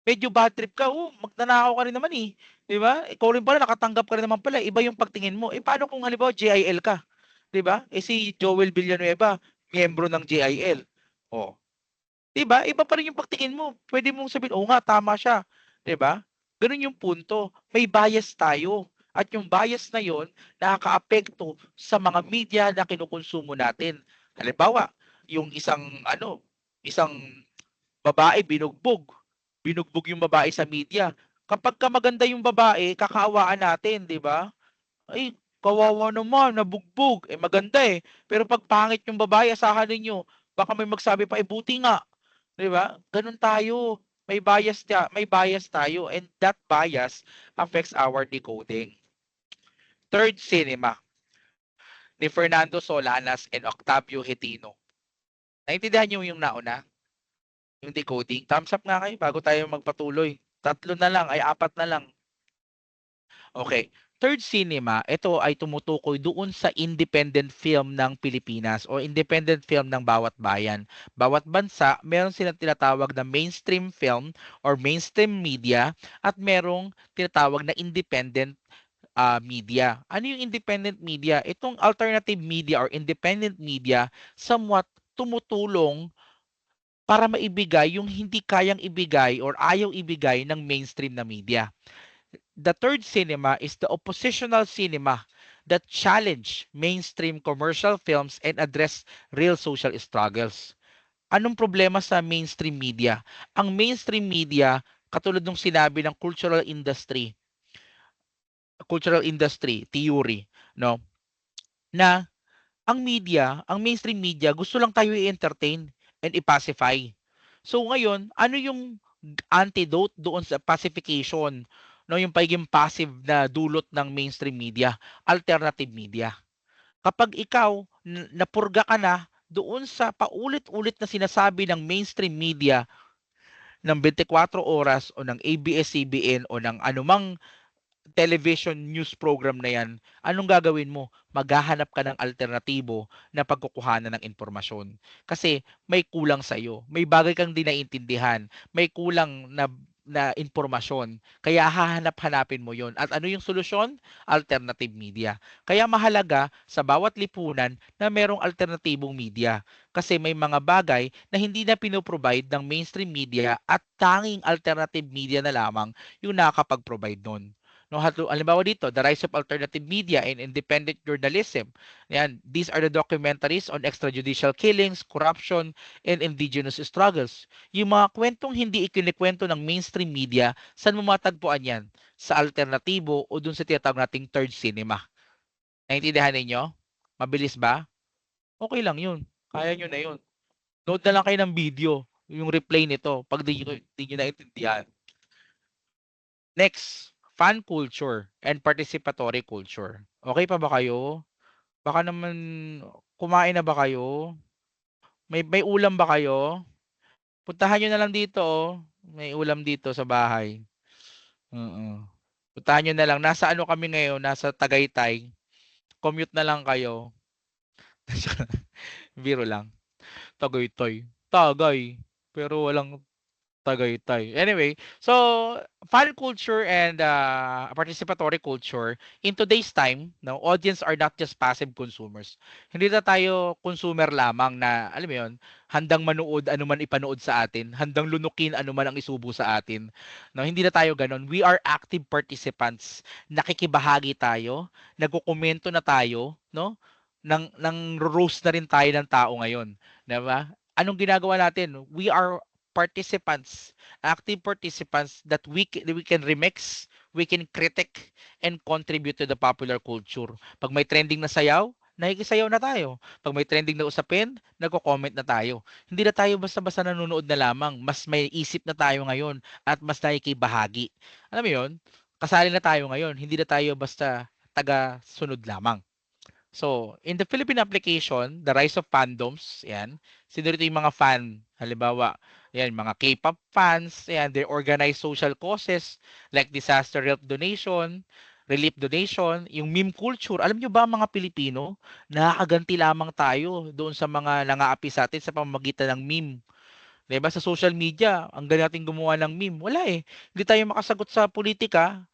Speaker 1: Medyo bad trip ka, magnanakaw ka rin naman eh. Di ba? Ikaw rin pala, nakatanggap ka rin naman pala. Iba yung pagtingin mo. Eh, paano kung halimbawa JIL ka? Di ba? Eh, si Joel Villanueva, miyembro ng JIL. Oh, 'di ba? Iba pa rin yung pagtingin mo. Pwede mong sabihin, "Oo nga, tama siya." 'Di ba? Gano'n yung punto. May bias tayo at yung bias na 'yon nakakaapekto sa mga media na kinukonsumo natin. Halimbawa, yung isang babae binugbog yung babae sa media. Kapagka maganda yung babae, kakaawaan natin, 'di ba? Ay, kawawa naman, nabugbog. Eh, maganda eh. Pero pag pangit yung babae, asahan ninyo, baka may magsabi pa, eh, buti nga. 'Di ba? Ganun tayo. may bias tayo, and that bias affects our decoding. Third cinema ni Fernando Solanas and Octavio Getino. Naintindihan niyo yung nauna? Yung decoding? Thumbs up nga kayo bago tayo magpatuloy. 3 na lang, ay 4 na lang. Okay. Third cinema, ito ay tumutukoy doon sa independent film ng Pilipinas o independent film ng bawat bayan. Bawat bansa, meron silang tinatawag na mainstream film or mainstream media at merong tinatawag na independent media. Ano yung independent media? Itong alternative media or independent media somewhat tumutulong para maibigay yung hindi kayang ibigay or ayaw ibigay ng mainstream na media. The third cinema is the oppositional cinema that challenge mainstream commercial films and address real social struggles. Anong problema sa mainstream media? Ang mainstream media, katulad ng sinabi ng cultural industry theory, no? Na ang mainstream media gusto lang tayo i-entertain and i-pacify. So ngayon, ano yung antidote doon sa pacification, no, yung pagiging passive na dulot ng mainstream media, alternative media. Kapag ikaw napurga ka na doon sa paulit-ulit na sinasabi ng mainstream media ng 24 oras o ng ABS-CBN o ng anumang television news program na yan, anong gagawin mo? Maghahanap ka ng alternatibo na pagkukuhanan ng impormasyon. Kasi may kulang sa iyo. May bagay kang di naiintindihan. May kulang na impormasyon. Kaya hahanap-hanapin mo yon. At ano yung solusyon? Alternative media. Kaya mahalaga sa bawat lipunan na merong alternatibong media. Kasi may mga bagay na hindi na pinoprovide ng mainstream media at tanging alternative media na lamang yung nakakapag-provide nun. No, halimbawa dito, the rise of alternative media and independent journalism. Yan, these are the documentaries on extrajudicial killings, corruption, and indigenous struggles. Yung mga kwentong hindi ikinikwento ng mainstream media, saan mo matagpuan yan? Sa alternatibo o dun sa tinatawag nating third cinema. Naintindihan ninyo? Mabilis ba? Okay lang yun. Kaya nyo na yun. Note na lang kayo ng video, yung replay nito, pag di nyo naintindihan. Next, fan culture and participatory culture. Okay pa ba kayo? Baka naman kumain na ba kayo? May ulam ba kayo? Puntahan niyo na lang dito, oh. May ulam dito sa bahay. Oo. Puntahan niyo na lang. Nasa ano kami ngayon, nasa Tagaytay. Commute na lang kayo. Biro lang. Tagaytay. Tagay. Pero walang Tagaytay. Anyway, so fan culture and participatory culture in today's time, no, audience are not just passive consumers. Hindi na tayo consumer lamang na, alam mo 'yon, handang manood anuman ipanood sa atin, handang lunukin anuman ang isubo sa atin. No, hindi na tayo ganoon. We are active participants. Nakikibahagi tayo, nagkokomento na tayo, no? Nang roast na rin tayo ng tao ngayon, 'di ba? Anong ginagawa natin? We are participants, active participants that we can remix, we can critique, and contribute to the popular culture. Pag may trending na sayaw, nakikisayaw na tayo. Pag may trending na usapin, nagko-comment na tayo. Hindi na tayo basta-basta nanonood na lamang. Mas may isip na tayo ngayon at mas nakikibahagi. Alam mo yon? Kasali na tayo ngayon. Hindi na tayo basta taga-sunod lamang. So, in the Philippine application, the rise of fandoms, yan. Sino rito yung mga fan? Halimbawa, yan, mga K-pop fans, yan, they organize social causes like disaster relief donation, yung meme culture. Alam nyo ba mga Pilipino, nakakaganti lamang tayo doon sa mga nangaapi sa atin sa pamamagitan ng meme. Diba? Sa social media, ang galing natin gumawa ng meme. Wala eh. Hindi tayo makasagot sa politika,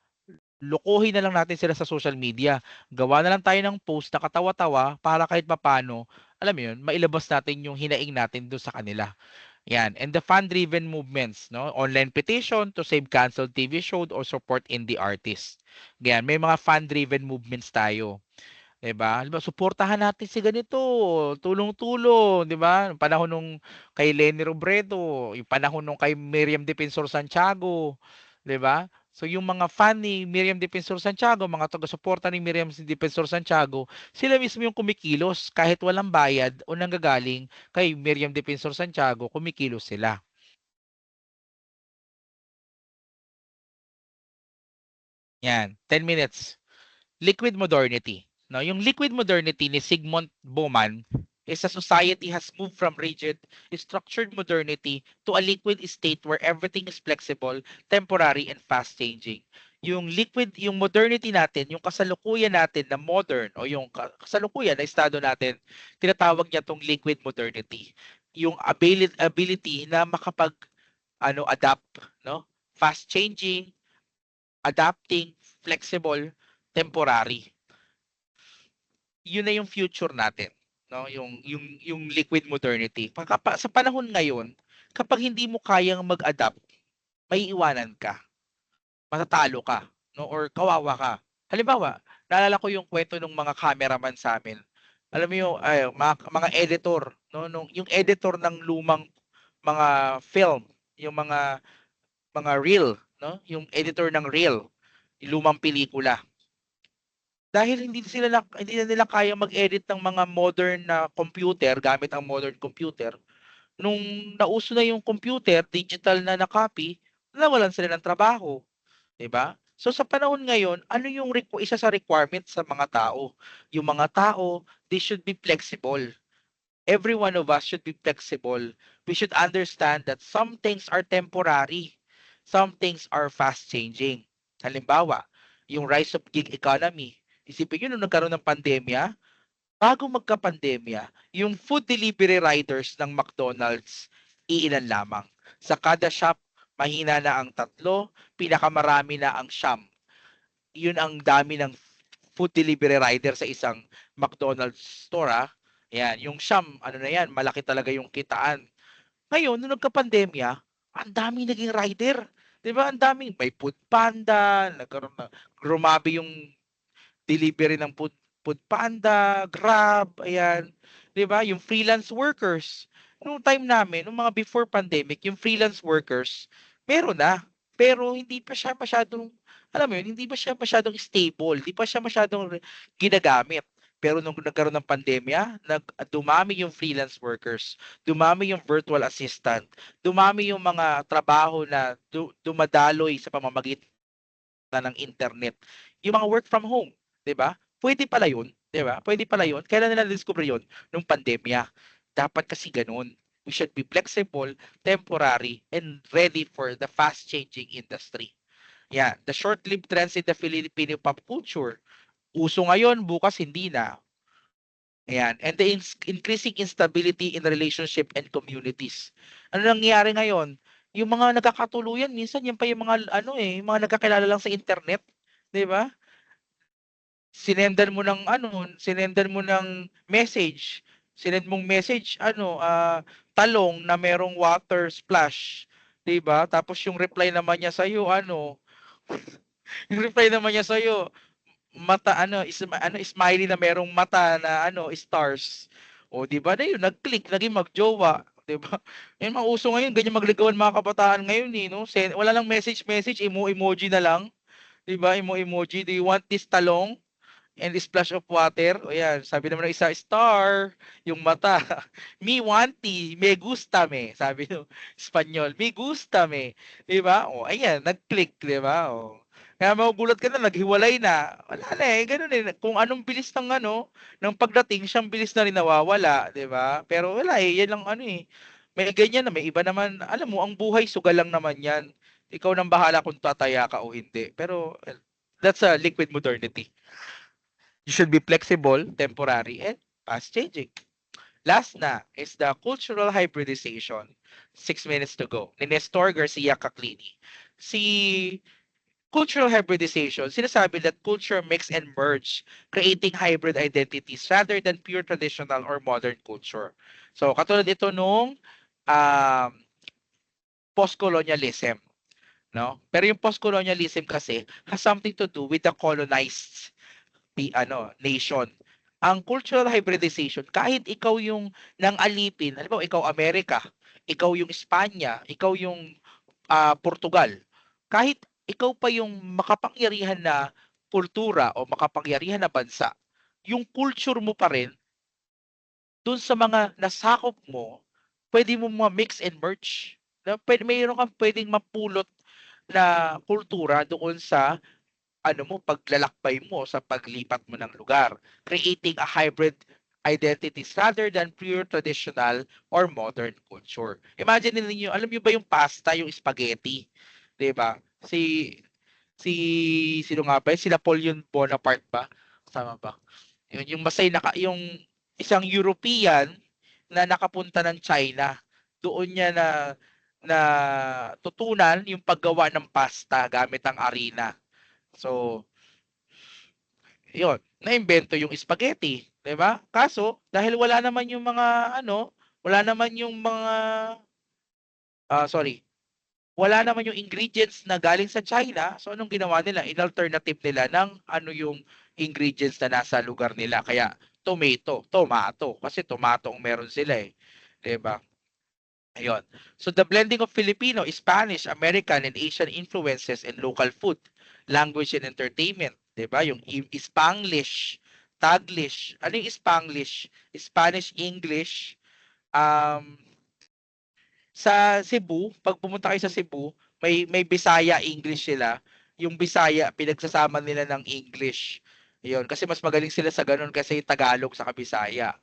Speaker 1: lokohin na lang natin sila sa social media. Gawa na lang tayo ng post na katawa-tawa para kahit papano, alam mo yun, mailabas natin yung hinaing natin doon sa kanila. Yan. And the fan-driven movements, no? Online petition to save canceled TV show or support indie artists. Yan. May mga fan-driven movements tayo. 'Di ba? Halimbawa, suportahan natin si ganito, tulong-tulong, 'di ba? Yung panahon nung kay Leni Robredo, yung panahon nung kay Miriam Defensor Santiago, 'di ba? So yung mga fan ni Miriam Defensor Santiago, mga taga-suporta ni Miriam Defensor Santiago, sila mismo yung kumikilos kahit walang bayad o nanggagaling kay Miriam Defensor Santiago, kumikilos sila. Yan, 10 minutes. Liquid modernity. No, yung liquid modernity ni Sigmund Bauman is a society has moved from rigid, structured modernity to a liquid state where everything is flexible, temporary, and fast-changing. Yung liquid, yung modernity natin, yung kasalukuyan natin na modern o yung kasalukuyan na estado natin, tinatawag niya tong liquid modernity. Yung ability na makapag adapt, no? Fast changing, adapting, flexible, temporary. Yun na yung future natin, no? Yung liquid modernity. Sa panahon ngayon, kapag hindi mo kayang mag-adapt, may iwanan ka, matatalo ka, no? Or kawawa ka. Halimbawa, naalala ko yung kwento ng mga cameraman sa amin. Alam mo yung mga editor, no? Yung editor ng lumang mga film, yung mga reel, no? Yung editor ng reel, yung lumang pelikula. Dahil hindi na nila kaya mag-edit ng mga modern na computer gamit ang modern computer. Nung nauso na yung computer, digital na copy, nawalan sila ng trabaho, 'di ba? So sa panahon ngayon, ano yung isa sa requirement sa mga tao? Yung mga tao, they should be flexible. Every one of us should be flexible. We should understand that some things are temporary. Some things are fast changing. Halimbawa, yung rise of gig economy. Isipin nyo, nung nagkaroon ng pandemya, bago magka-pandemya, yung food delivery riders ng McDonald's, iilan lamang. Sa kada shop, mahina na ang 3, pinakamarami na ang 9. Yun ang dami ng food delivery rider sa isang McDonald's store. Yan, yung 9, ano na yan, malaki talaga yung kitaan. Ngayon, nung nagka-pandemya, ang dami naging rider. 'Di ba? Ang daming may Food Panda, nagkaroon na grumabi yung delivery ng Food Panda, Grab, ayan. 'Di ba? Yung freelance workers. Nung time namin, nung mga before pandemic, yung freelance workers, meron na. Pero hindi pa siya masyadong, alam mo yun, hindi pa siya masyadong stable, hindi pa siya masyadong ginagamit. Pero nung nagkaroon ng pandemya, dumami yung freelance workers, dumami yung virtual assistant, dumami yung mga trabaho na dumadaloy sa pamamagitan ng internet. Yung mga work from home, 'di ba? Pwede pala 'yun, 'di ba? Pwede pala 'yun. Kailan nila discover 'yun? Nung pandemya. Dapat kasi ganoon. We should be flexible, temporary, and ready for the fast-changing industry. Yeah, the short-lived trends in the Filipino pop culture. Uso ngayon, bukas hindi na. Ayan. And the increasing instability in relationship and communities. Ano nangyayari ngayon? Yung mga nagkakatuluyan, minsan yan pa yung mga mga nagkakilala lang sa internet, 'di ba? Sinendan mo ng message. Sinend mong message talong na merong water splash, 'di ba? Tapos yung reply naman niya sa iyo yung reply naman niya sa iyo mata smiley na merong mata na stars. O 'di ba na yun, nag-click, naging magjowa, 'di ba? Yan mga uso ngayon, ganyan magligawan mga kabataan ngayon no. Wala lang message, emoji na lang, 'di ba? Emoji, do you want this talong? And the splash of water, o yan, sabi naman ng isa, star, yung mata. Me wanty, me gusta me, sabi ng Espanyol, me gusta me. Di ba? O, ayan, nag-click, di ba? O. Kaya magugulat ka na, naghiwalay na. Wala na ganun eh. Kung anong bilis ng pagdating, siyang bilis na rin nawawala, di ba? Pero wala yan lang may ganyan na, may iba naman, alam mo, ang buhay sugal lang naman yan. Ikaw nang bahala kung tataya ka o hindi. Pero, that's a liquid modernity. You should be flexible, temporary, and fast-changing. Last na is the cultural hybridization. 6 minutes to go. Ni Nestor Garcia Caclini. Si cultural hybridization, sinasabi that culture mix and merge, creating hybrid identities rather than pure traditional or modern culture. So, katulad ito nung um, post-colonialism. No? Pero yung post-colonialism kasi has something to do with the colonized nation. Ang cultural hybridization, kahit ikaw yung nang alipin, alam mo, ikaw Amerika, ikaw yung Espanya, ikaw yung Portugal, kahit ikaw pa yung makapangyarihan na kultura o makapangyarihan na bansa, yung culture mo pa rin, dun sa mga nasakop mo, pwede mo mix and merge. Mayroon kang pwedeng mapulot na kultura doon sa ano mo, paglalakbay mo sa paglipat mo ng lugar, creating a hybrid identities rather than pure traditional or modern culture. Imagine niyo, alam niyo ba yung pasta, yung spaghetti, 'di ba? Si si sino nga ba? Si Napoleon Bonaparte ba? Tama ba? Yung basta yung isang European na nakapunta ng China. Doon niya na tutunan yung paggawa ng pasta gamit ang harina. So, yun, naimbento yung spaghetti, 'di ba? Kaso dahil wala naman yung mga ano, wala naman yung mga sorry, wala naman yung ingredients na galing sa China, so anong ginawa nila? In-alternative nila ng ano yung ingredients na nasa lugar nila. Kaya tomato, kasi tomato ang meron sila eh. 'Di ba? Ayun. So the blending of Filipino, Spanish, American, and Asian influences in local food, language, and entertainment. 'Di ba? Yung Spanglish, Taglish. Ano yung Spanglish? Spanish, English. Um, sa Cebu, pag pumunta kayo sa Cebu, may Bisaya English sila. Yung Bisaya pinagsasama nila ng English. 'Yun, kasi mas magaling sila sa ganun kasi Tagalog sa Bisaya.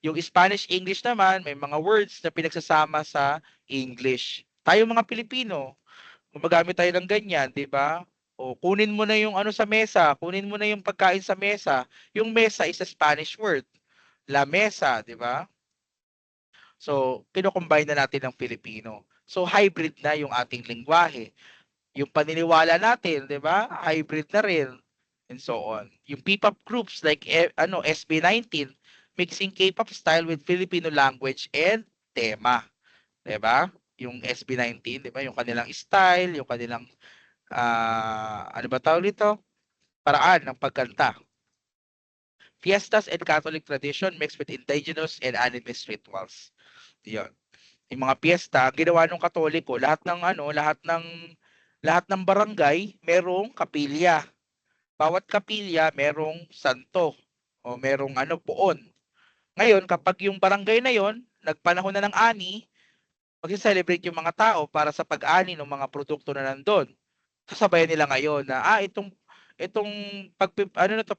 Speaker 1: Yung Spanish English naman, may mga words na pinagsasama sa English. Tayo mga Pilipino, gumagamit tayo ng ganyan, 'di ba? O kunin mo na yung ano sa mesa, kunin mo na yung pagkain sa mesa. Yung mesa is a Spanish word. La mesa, 'di ba? So, kino-combine na natin ng Filipino. So, hybrid na yung ating lengguwahe. Yung paniniwala natin, 'di ba? Hybrid na rin and so on. Yung P-pop groups like SB19 mixing K-pop style with Filipino language and tema, 'di ba? Yung SB19, 'di ba? Yung kanilang style, yung kanilang ano ba tawag dito? Paraan ng pagkanta. Fiestas and Catholic tradition mixed with indigenous and animist rituals. 'Yon. Yung mga piyesta, ginawa ng Katoliko, lahat ng barangay merong kapilya. Bawat kapilya merong santo o merong puon. Ngayon, kapag yung barangay na yon nagpanahon na ng ani, magse-celebrate yung mga tao para sa pag-ani ng mga produkto na nandoon. Sasabayan nila ngayon na itong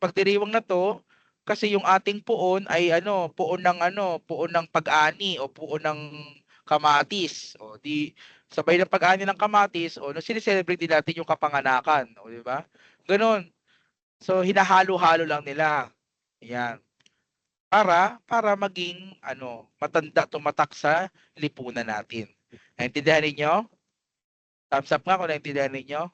Speaker 1: pagdiriwang na to kasi yung ating puon ay puon ng pag-ani o puon ng kamatis. O di sabay ng pag-ani ng kamatis o no sineselebrate din natin yung kapanganakan, o di ba? Ganon. So hinahalo-halo lang nila. Yan. Para maging matanda tumatak sa lipunan natin. Naintindihan ninyo? Thumbs up nga kung naintindihan ninyo.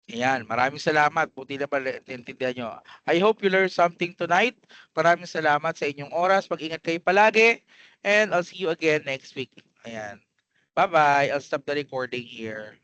Speaker 1: Ayan, maraming salamat. Buti na pala naintindihan nyo. I hope you learned something tonight. Maraming salamat sa inyong oras. Mag-ingat kayo palagi. And I'll see you again next week. Ayan. Bye-bye. I'll stop the recording here.